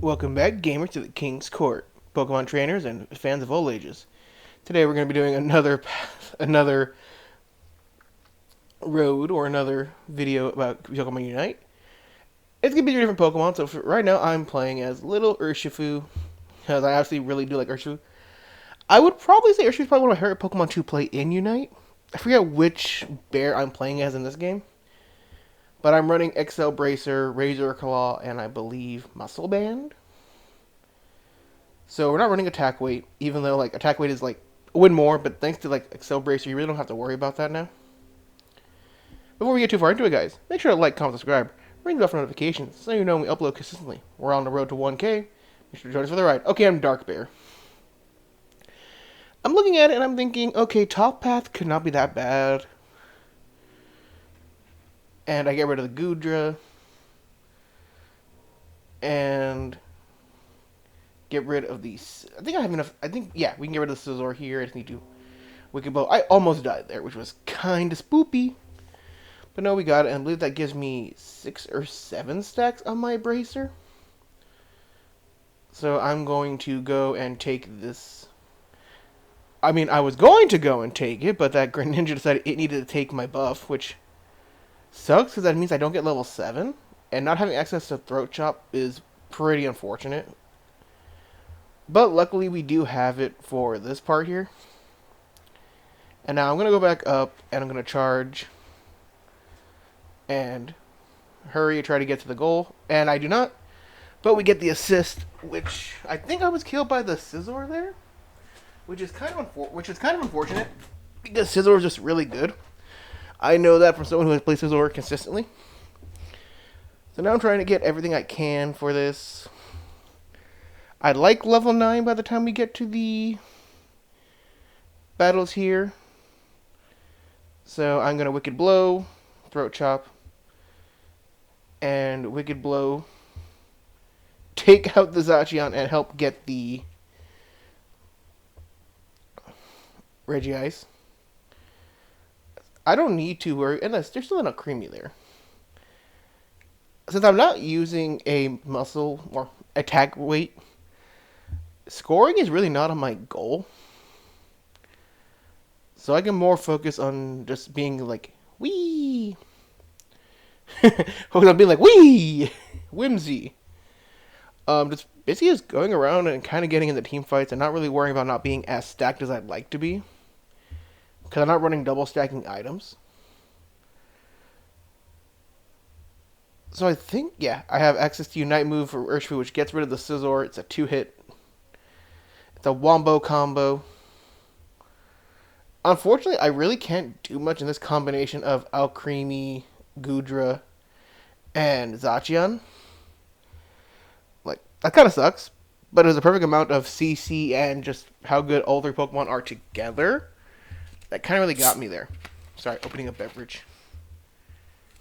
Welcome back, gamers, to the King's Court, Pokemon trainers and fans of all ages. Today we're going to be doing another another road or another video about Pokemon Unite. It's going to be different Pokemon, so right now I'm playing as Little Urshifu, because I actually really do like Urshifu. I would probably say Urshifu is probably one of my favorite Pokemon to play in Unite. I forget which bear I'm playing as in this game, but I'm running XL Bracer, Razor Claw, and I believe Muscle Band. So we're not running attack weight, even though like attack weight is like a win more, but thanks to like Excel Bracer, you really don't have to worry about that now. Before we get too far into it, guys, make sure to like, comment, subscribe, ring the bell for notifications so you know when we upload consistently. We're on the road to 1K. Make sure to join us for the ride. Okay, I'm Dark Bear. I'm looking at it and I'm thinking, okay, top path could not be that bad. And I get rid of the Goodra. And get rid of these. I think I have enough. I think, yeah, we can get rid of the Scizor here. I just need to Wicked Blow. I almost died there, which was kind of spoopy. But no, we got it, and I believe that gives me 6 or 7 stacks on my Bracer. So I'm going to go and take this. I mean, I was going to go and take it, but that Greninja decided it needed to take my buff, which sucks because that means I don't get level 7. And not having access to Throat Chop is pretty unfortunate. But luckily we do have it for this part here. And now I'm going to go back up, and I'm going to charge and hurry and try to get to the goal. And I do not. But we get the assist, which I think I was killed by the Scizor there, which is kind of unfortunate because Scizor is just really good. I know that from someone who has played Scizor consistently. So now I'm trying to get everything I can for this. I'd like level 9 by the time we get to the battles here. So I'm going to Wicked Blow, Throat Chop, and Wicked Blow. Take out the Zacian and help get the Regice. I don't need to worry, unless there's still enough creamy there. Since I'm not using a muscle or attack weight, scoring is really not on my goal. So I can more focus on just being like, wee. Focus on being like, wee! Whimsy. Just basically just going around and kind of getting into team fights and not really worrying about not being as stacked as I'd like to be. Because I'm not running double stacking items. So I think, yeah, I have access to Unite move for Urshifu, which gets rid of the Scizor. It's a 2-hit. It's a Wombo combo. Unfortunately, I really can't do much in this combination of Alcremie, Goodra, and Zacian. Like, that kind of sucks. But it was a perfect amount of CC and just how good all three Pokemon are together. That kind of really got me there. Sorry, opening a beverage.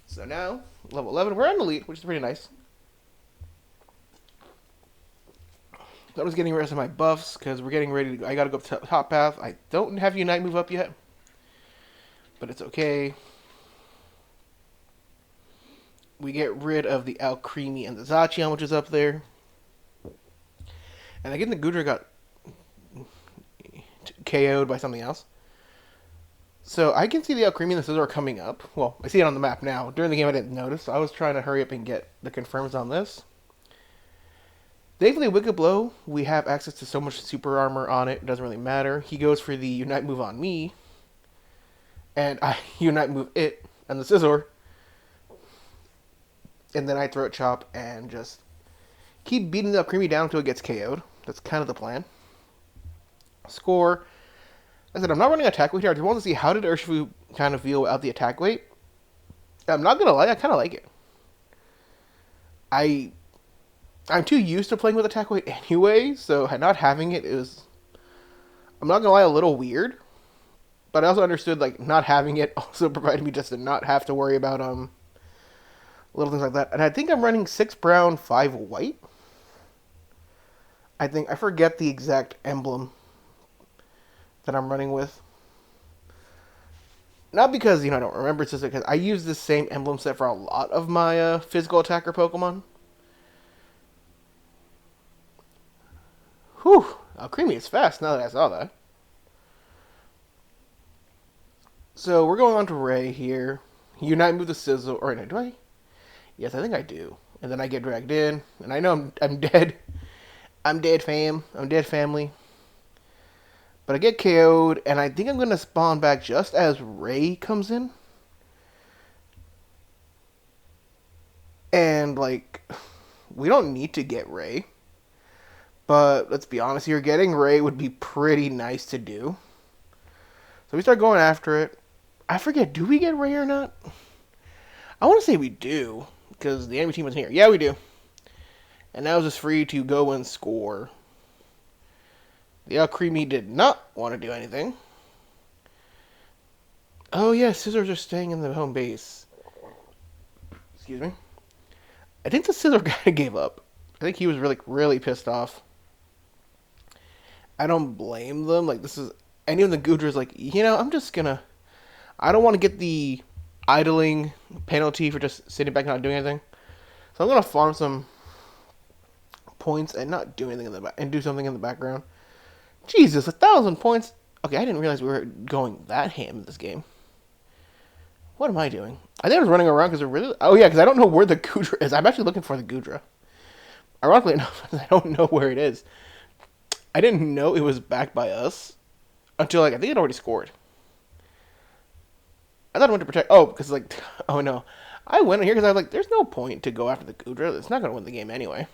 So now, level 11, we're on the lead, which is pretty nice. So I'm just getting rid of my buffs, because we're getting ready to go. I gotta go top path. I don't have Unite move up yet, but it's okay. We get rid of the Alcremie and the Zacian, which is up there. And again, the Goodra got KO'd by something else. So I can see the Alcremie and the Scizor coming up. Well, I see it on the map now. During the game I didn't notice, so I was trying to hurry up and get the confirms on this. Thankfully, Wicked Blow, we have access to so much super armor on it, it doesn't really matter. He goes for the Unite move on me, and I Unite move it and the Scizor, and then I Throat Chop and just keep beating the Alcremie down until it gets KO'd. That's kind of the plan. Score. I said I'm not running attack weight here. I just want to see how did Urshifu kind of feel without the attack weight. I'm not gonna lie, I kind of like it. I'm too used to playing with attack weight anyway, so not having it is, I'm not gonna lie, a little weird. But I also understood like not having it also provided me just to not have to worry about little things like that. And I think I'm running 6 brown, 5 white. I forget the exact emblem that I'm running with. Not because, I don't remember, it's just because I use this same emblem set for a lot of my physical attacker Pokemon. Creamy is fast now that I saw that. So we're going on to Ray here. Unite move the Sizzle. Or no, do I? Yes, I think I do. And then I get dragged in. And I know I'm dead. I'm dead, fam. I'm dead, family. But I get KO'd. And I think I'm going to spawn back just as Ray comes in. And, like, we don't need to get Ray. But let's be honest here. Getting Ray would be pretty nice to do. So we start going after it. I forget, do we get Ray or not? I want to say we do, because the enemy team was here. Yeah, we do. And now it's just free to go and score. The Creamy did not want to do anything. Oh, yeah, Scissors are staying in the home base. Excuse me. I think the Scissor guy gave up. I think he was really pissed off. I don't blame them. Like, this is... And even the Goodra's like, I'm just gonna... I don't want to get the idling penalty for just sitting back and not doing anything. So I'm going to farm some points and not do anything in the back and do something in the background. Jesus, 1,000 points. Okay, I didn't realize we were going that ham in this game. What am I doing? I think I was running around because oh yeah, because I don't know where the Goodra is. I'm actually looking for the Goodra. Ironically enough, I don't know where it is. I didn't know it was back by us until I think it already scored. I thought I went to protect. Oh, because oh no, I went in here because I was like, there's no point to go after the Goodra. It's not going to win the game anyway.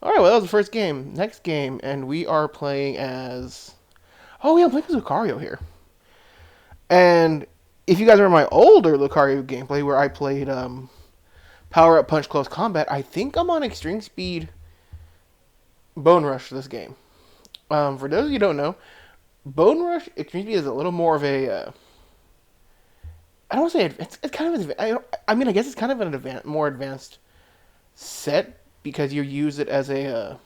All right, well that was the first game. Next game, and we are playing as. Oh yeah, I'm playing as Lucario here. And if you guys remember my older Lucario gameplay where I played Power Up Punch Close Combat, I think I'm on Extreme Speed Bone Rush this game. For those of you who don't know, Bone Rush Extreme Speed is a little more of a. I don't want to say it's kind of I guess it's kind of an more advanced set because you use it as a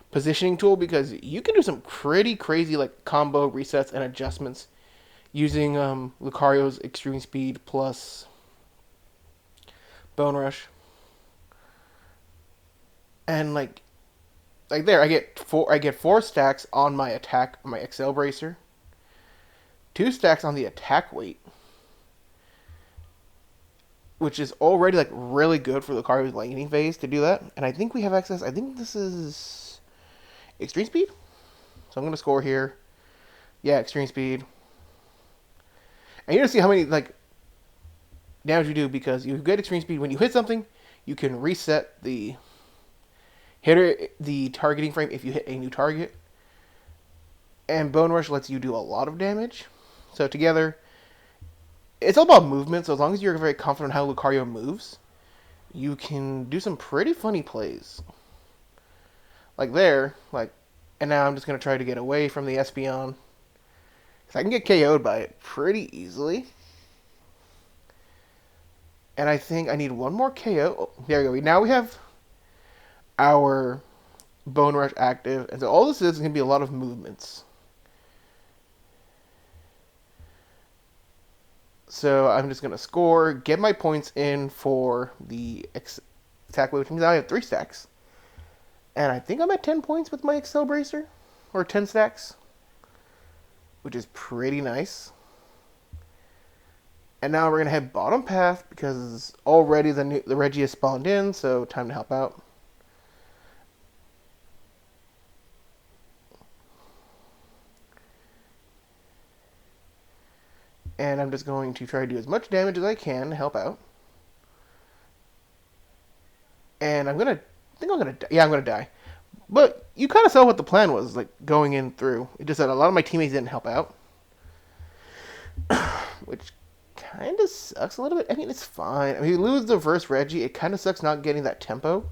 positioning tool because you can do some pretty crazy combo resets and adjustments using Lucario's Extreme Speed plus Bone Rush. And there I get 4 stacks on my attack on my Excel Bracer. 2 stacks on the attack weight, which is already really good for Lucario's lightning phase to do that. And I think we have access. I think this is Extreme Speed. So I'm going to score here. Yeah, Extreme Speed. And you're going to see how many damage you do because you get Extreme Speed. When you hit something, you can reset the targeting frame if you hit a new target. And Bone Rush lets you do a lot of damage. So together, it's all about movement, so as long as you're very confident how Lucario moves, you can do some pretty funny plays. And now I'm just going to try to get away from the Espeon. Because I can get KO'd by it pretty easily. And I think I need one more KO. Oh, there we go. Now we have our Bone Rush active. And so all this is going to be a lot of movements. So I'm just going to score, get my points in for the attack weight, which means I have 3 stacks. And I think I'm at 10 points with my Excel Bracer, or 10 stacks, which is pretty nice. And now we're going to head bottom path because already the Reggie has spawned in, so time to help out. And I'm just going to try to do as much damage as I can to help out. And I'm going to die. But you kind of saw what the plan was, going in through. It just that a lot of my teammates didn't help out. Which kind of sucks a little bit. I mean, it's fine. I mean, you lose the first Reggie, it kind of sucks not getting that tempo.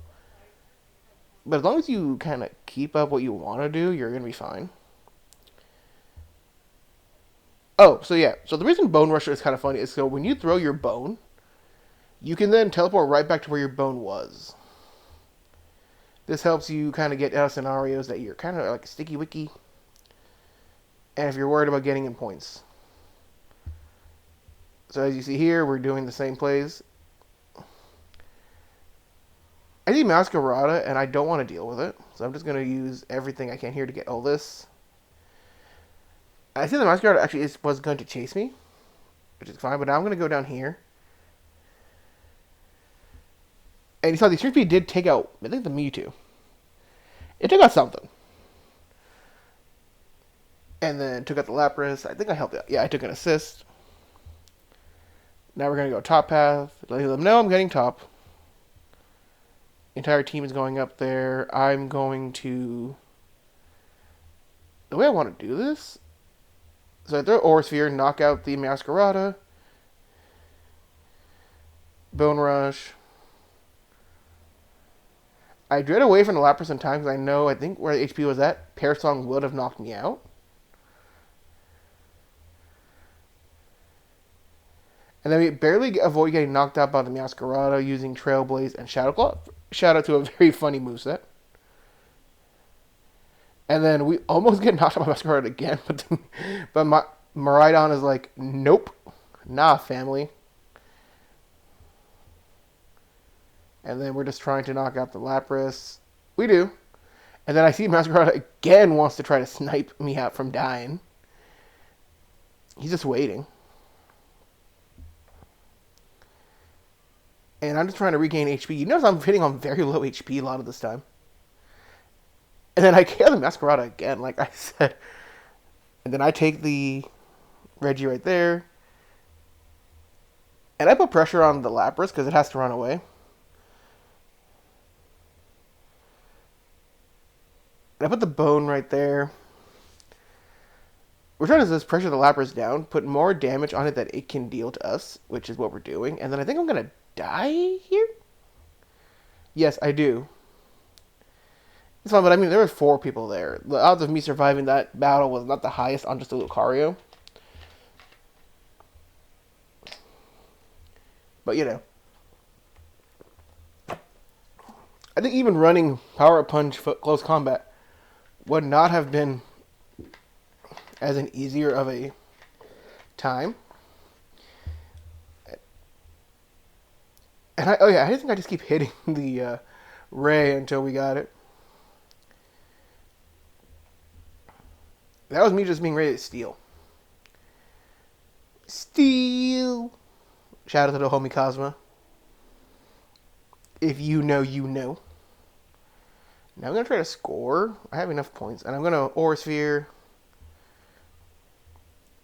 But as long as you kind of keep up what you want to do, you're going to be fine. Oh, so yeah. So the reason Bone Rusher is kind of funny is so when you throw your bone, you can then teleport right back to where your bone was. This helps you kind of get out of scenarios that you're kind of sticky wicky. And if you're worried about getting in points. So as you see here, we're doing the same plays. I need Masquerada, and I don't want to deal with it. So I'm just going to use everything I can here to get all this. I see the Masquerada actually was going to chase me, which is fine, but now I'm going to go down here. And you saw the extreme speed did take out, I think, the Mewtwo. It took out something. And then took out the Lapras. I think I helped out. Yeah, I took an assist. Now we're going to go top path. Let them know I'm getting top. The entire team is going up there. I'm going to... The way I want to do this... So I throw Aura Sphere, knock out the Masquerada. Bone Rush. I dread away from the Lapras sometimes because I think where the HP was at, Parasong would have knocked me out. And then we barely avoid getting knocked out by the Masquerada using Trailblaze and Shadow Claw. Shout out to a very funny moveset. And then we almost get knocked out by Masquerada again, but Miraidon is like, nope, nah, family. And then we're just trying to knock out the Lapras. We do. And then I see Masquerada again wants to try to snipe me out from dying. He's just waiting. And I'm just trying to regain HP. You notice I'm hitting on very low HP a lot of this time. And then I kill the Masquerada again, like I said. And then I take the Reggie right there. And I put pressure on the Lapras because it has to run away. And I put the Bone right there. We're trying to just pressure the Lapras down, put more damage on it that it can deal to us, which is what we're doing. And then I think I'm going to die here? Yes, I do. It's fine, but I mean, there were 4 people there. The odds of me surviving that battle was not the highest on just a Lucario. But, you know. I think even running Power Up Punch Close Combat would not have been as an easier of a time. And I think I just keep hitting the Ray until we got it. That was me just being ready to steal. Steal! Shout out to the homie Cosma. If you know, you know. Now I'm going to try to score. I have enough points. And I'm going to Aura Sphere.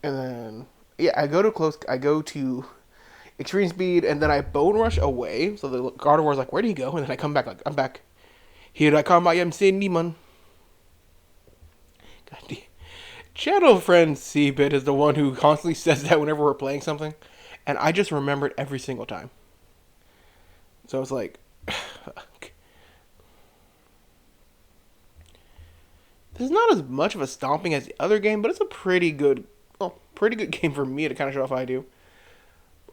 And then, yeah, I go to Extreme Speed, and then I Bone Rush away. So the Gardevoir's like, where do you go? And then I come back, like, I'm back. Here I come, I am Cindyman. God damn. Channel friend Seabit is the one who constantly says that whenever we're playing something. And I just remember it every single time. So it's like... This is not as much of a stomping as the other game, but it's a pretty good game for me to kind of show off I do.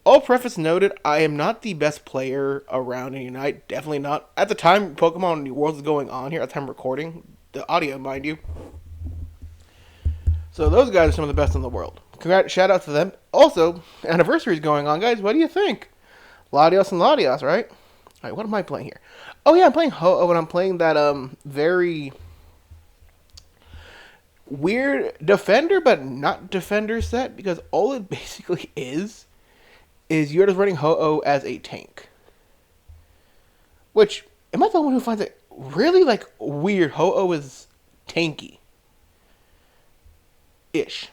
All preface noted, I am not the best player around in Unite. Definitely not. At the time Pokemon New World is going on here, at the time recording, the audio, mind you. So those guys are some of the best in the world. Shout out to them. Also, anniversary is going on, guys. What do you think? Latios and Latios, right? Alright, what am I playing here? Oh yeah, I'm playing Ho-Oh, and I'm playing that very weird defender, but not defender set, because all it basically is you're just running Ho-Oh as a tank. Which, am I the one who finds it really, like, weird? Ho-Oh is tanky. Ish.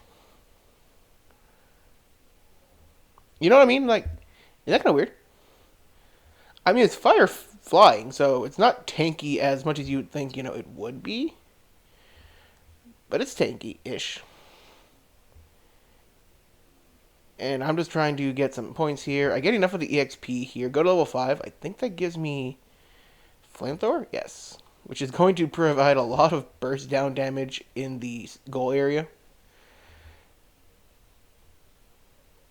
You know what I mean? Like, is that kind of weird? I mean, it's fire flying, so it's not tanky as much as you'd think, it would be. But it's tanky-ish. And I'm just trying to get some points here. I get enough of the EXP here. Go to level 5. I think that gives me Flamethrower? Yes. Which is going to provide a lot of burst down damage in the goal area.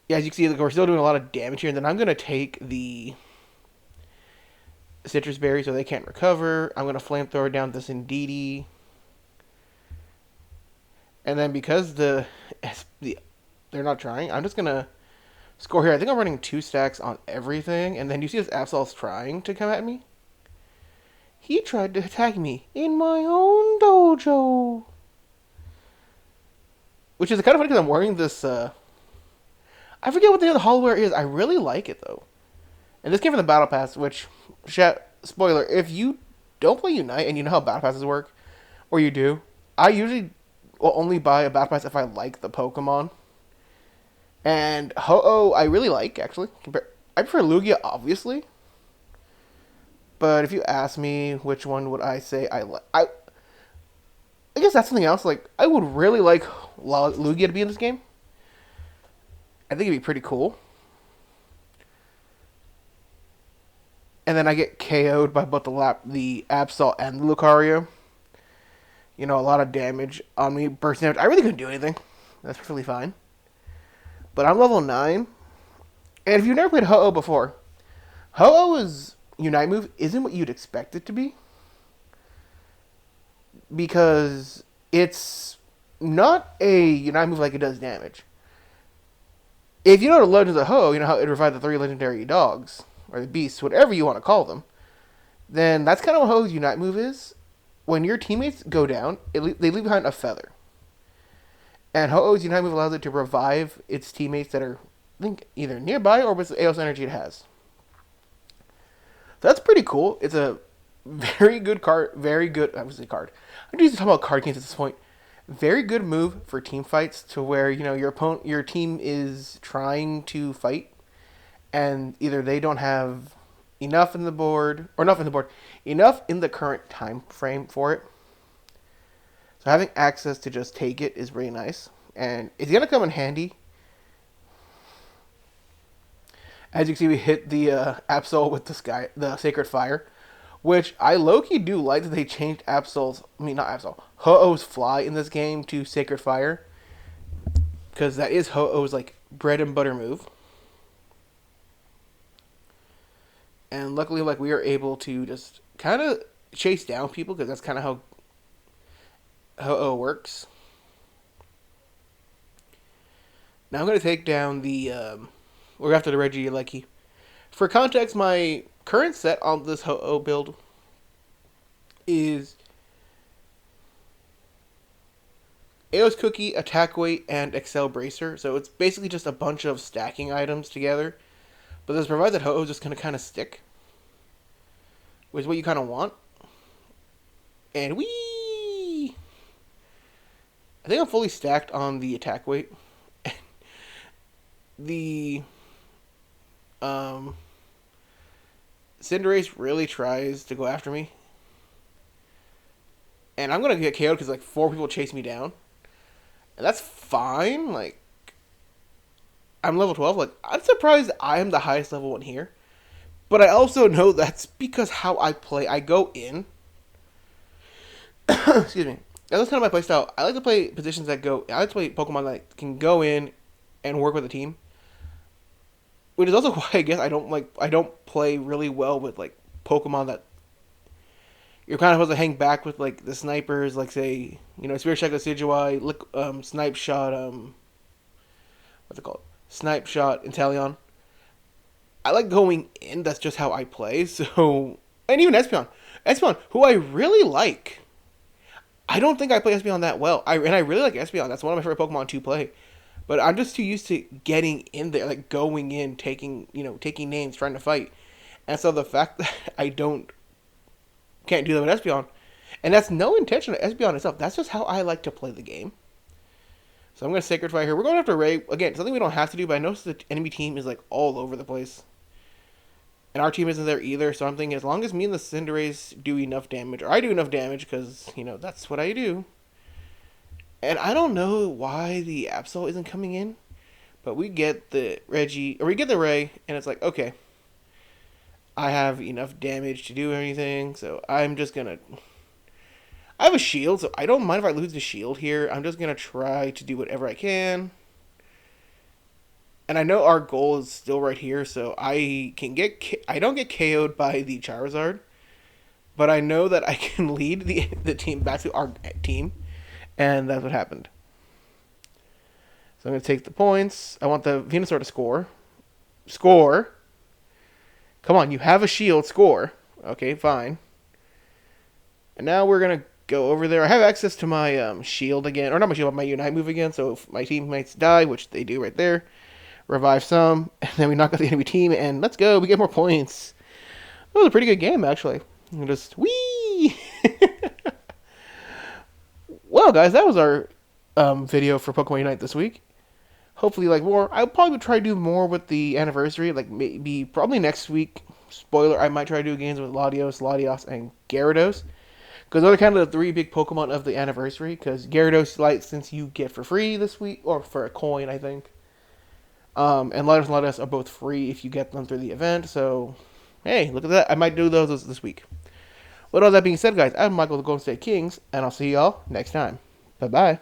Yeah, as you can see, we're still doing a lot of damage here. And then I'm going to take the Citrus Berry so they can't recover. I'm going to Flamethrower down this Indeedee. And then because they're not trying, I'm just going to score here. I think I'm running 2 stacks on everything. And then you see this Absol's trying to come at me. He tried to attack me in my own dojo. Which is kind of funny because I'm wearing this, I forget what the other holowear is. I really like it, though. And this came from the Battle Pass, which, spoiler, if you don't play Unite and you know how Battle Passes work, or you do, I usually will only buy a Battle Pass if I like the Pokemon. And Ho-Oh, I really like, actually. I prefer Lugia, obviously. But if you ask me which one would I say I like, I guess that's something else. Like, I would really like Lugia to be in this game. I think it'd be pretty cool. And then I get KO'd by both the Absol and the Lucario. You know, a lot of damage on me, burst damage. I really couldn't do anything. That's perfectly fine. But I'm level 9. And if you've never played Ho-Oh before, Ho-Oh's Unite move isn't what you'd expect it to be. Because it's not a Unite move like it does damage. If you know the Legends of Ho-Oh, you know how it revived the 3 legendary dogs, or the beasts, whatever you want to call them, then that's kind of what Ho-Oh's Unite move is. When your teammates go down, they leave behind a feather. And Ho-Oh's Unite move allows it to revive its teammates that are, I think, either nearby or with the Aeos energy it has. So that's pretty cool. It's a very good card. Very good. I was a card. I'm just talking about card games at this point. Very good move for team fights to where your team is trying to fight, and either they don't have enough in the board or enough in the current time frame for it. So having access to just take it is really nice, and it's gonna come in handy. As you can see, we hit the Absol with the Sacred Fire, which I low-key do like that they changed Ho-Oh's Fly in this game to Sacred Fire, because that is Ho-Oh's like bread and butter move. And luckily, like, we are able to just kind of chase down people, because that's kind of how Ho-Oh works. Now I'm going to take down we're after the Regieleki. For context, my current set on this Ho-Oh build is Aeos Cookie, Attack Weight, and Excel Bracer. So it's basically just a bunch of stacking items together. But this provides that Ho-Oh is just going to kind of stick, which is what you kind of want. And I think I'm fully stacked on the Attack Weight. The Cinderace really tries to go after me, and I'm gonna get KO'd because like 4 people chase me down, and that's fine. Like, I'm level 12. Like, I'm surprised I am the highest level one here, but I also know that's because how I play. I go in. Excuse me. That's kind of my play style. I like to play positions that go. I like to play Pokemon that can go in and work with a team. Which is also why I guess I don't play really well with like Pokemon that you're kind of supposed to hang back with, like the snipers, like say Spirit Shackle Decidueye, Snipe Shot, what's it called? Snipe Shot, Inteleon. I like going in. That's just how I play. So, and even Espeon, who I really like. I don't think I play Espeon that well. I really like Espeon. That's one of my favorite Pokemon to play. But I'm just too used to getting in there, like going in, taking names, trying to fight. And so the fact that I can't do that with Espeon, and that's no intention of Espeon itself. That's just how I like to play the game. So I'm going to Sacred Fire here. We're going after Ray. Again, something we don't have to do, but I noticed the enemy team is like all over the place. And our team isn't there either, so I'm thinking as long as me and the Cinderace do enough damage, or I do enough damage, because, that's what I do. And I don't know why the Absol isn't coming in, but we get the Ray, and it's like, okay, I have enough damage to do anything, so I'm just gonna... I have a shield, so I don't mind if I lose the shield here. I'm just gonna try to do whatever I can. And I know our goal is still right here, so I don't get KO'd by the Charizard, but I know that I can lead the team back to our team. And that's what happened. So I'm going to take the points. I want the Venusaur to score. Score. Come on, you have a shield. Score. Okay, fine. And now we're gonna go over there. I have access to my shield again, or not my shield, but my Unite move again. So if my teammates die, which they do right there, revive some, and then we knock out the enemy team, and let's go. We get more points. That was a pretty good game, actually. Just wee. Well, guys, that was our video for Pokemon Unite this week. Hopefully, like more. I'll probably try to do more with the anniversary. Like maybe probably next week. Spoiler: I might try to do games with Latios, and Gyarados. Because those are kind of the three big Pokemon of the anniversary. Because Gyarados license you get for free this week, or for a coin, I think. And Latios are both free if you get them through the event. So, hey, look at that. I might do those this week. With all that being said, guys, I'm Michael, the Golden State Kings, and I'll see y'all next time. Bye-bye.